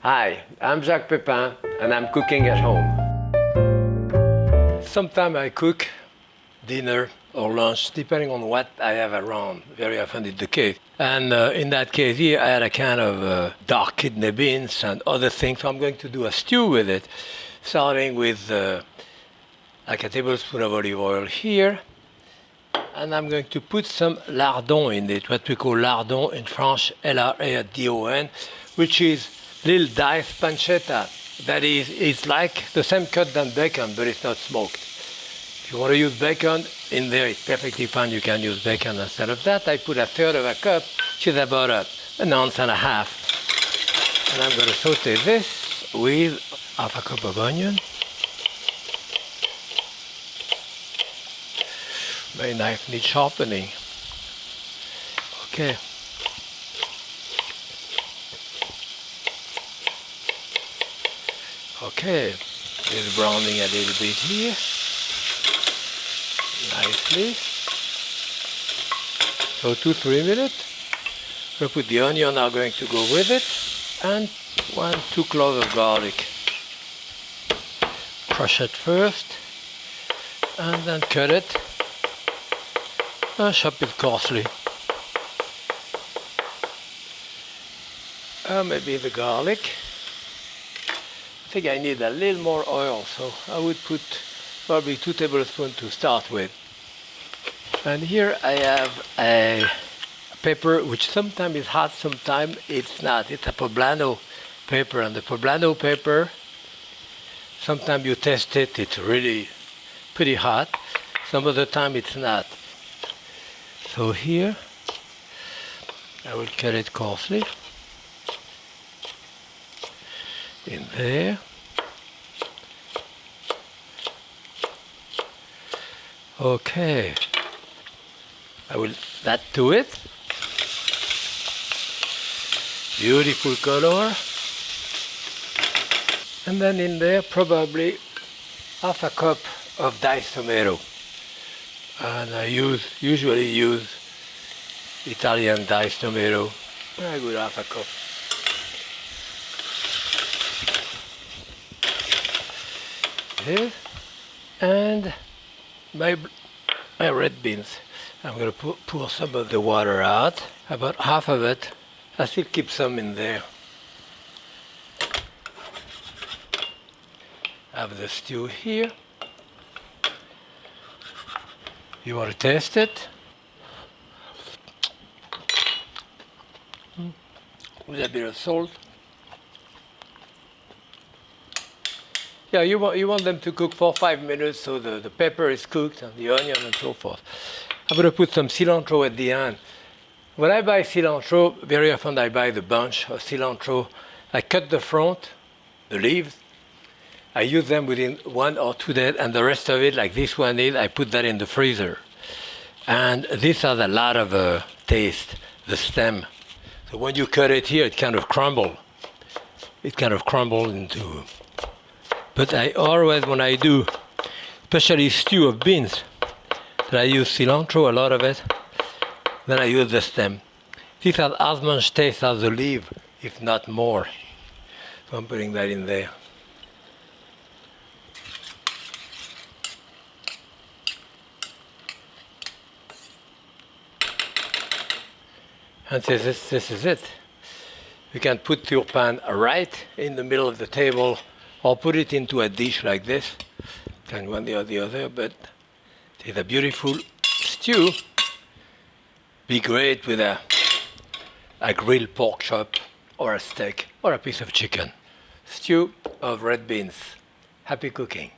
Hi, I'm Jacques Pepin and I'm cooking at home. Sometimes I cook dinner or lunch, depending on what I have around. Very often it's the case. And in that case here, I had a kind of dark kidney beans and other things. So I'm going to do a stew with it, starting with like a tablespoon of olive oil here. And I'm going to put some lardon in it, what we call lardon in French, L-R-A-D-O-N, which is little diced pancetta. That is, it's like the same cut than bacon, but it's not smoked. If you want to use bacon in there, it's perfectly fine. You can use bacon instead of that. I put a third of a cup, which is about an ounce and a half. And I'm going to saute this with half a cup of onion. Very nice, neat sharpening. Okay. Okay, it's browning a little bit here. Nicely. So 2-3 minutes. We'll put the onion now going to go with it. And 1-2 cloves of garlic. Crush it first. And then cut it. And chop it coarsely. Maybe the garlic. I think I need a little more oil, so I would put probably 2 tablespoons to start with. And here I have a pepper which sometimes is hot, sometimes it's not. It's a Poblano pepper, and the Poblano pepper, sometimes you test it, it's really pretty hot. Some of the time it's not. So here I will cut it coarsely. In there. Okay. I will add to it. Beautiful color. And then in there probably half a cup of diced tomato. And I usually use Italian diced tomato. I would half a cup. This. And my red beans. I'm going to pour some of the water out, about half of it. I still keep some in there. I have the stew here. You want to taste it? With a bit of salt. Yeah, you want them to cook for 5 minutes so the pepper is cooked and the onion and so forth. I'm going to put some cilantro at the end. When I buy cilantro, very often I buy the bunch of cilantro. I cut the front, the leaves. I use them within 1 or 2 days, and the rest of it, like this one is, I put that in the freezer. And this has a lot of taste, the stem. So when you cut it here, it kind of crumbles. It kind of crumbles into... But I always, when I do, especially stew of beans, that I use cilantro, a lot of it, then I use the stem. This has as much taste as the leaf, if not more. So I'm putting that in there. And this is it. You can put your pan right in the middle of the table, or put it into a dish like this, and one or the other, but it's a beautiful stew. Be great with a grilled pork chop, or a steak, or a piece of chicken. Stew of red beans. Happy cooking.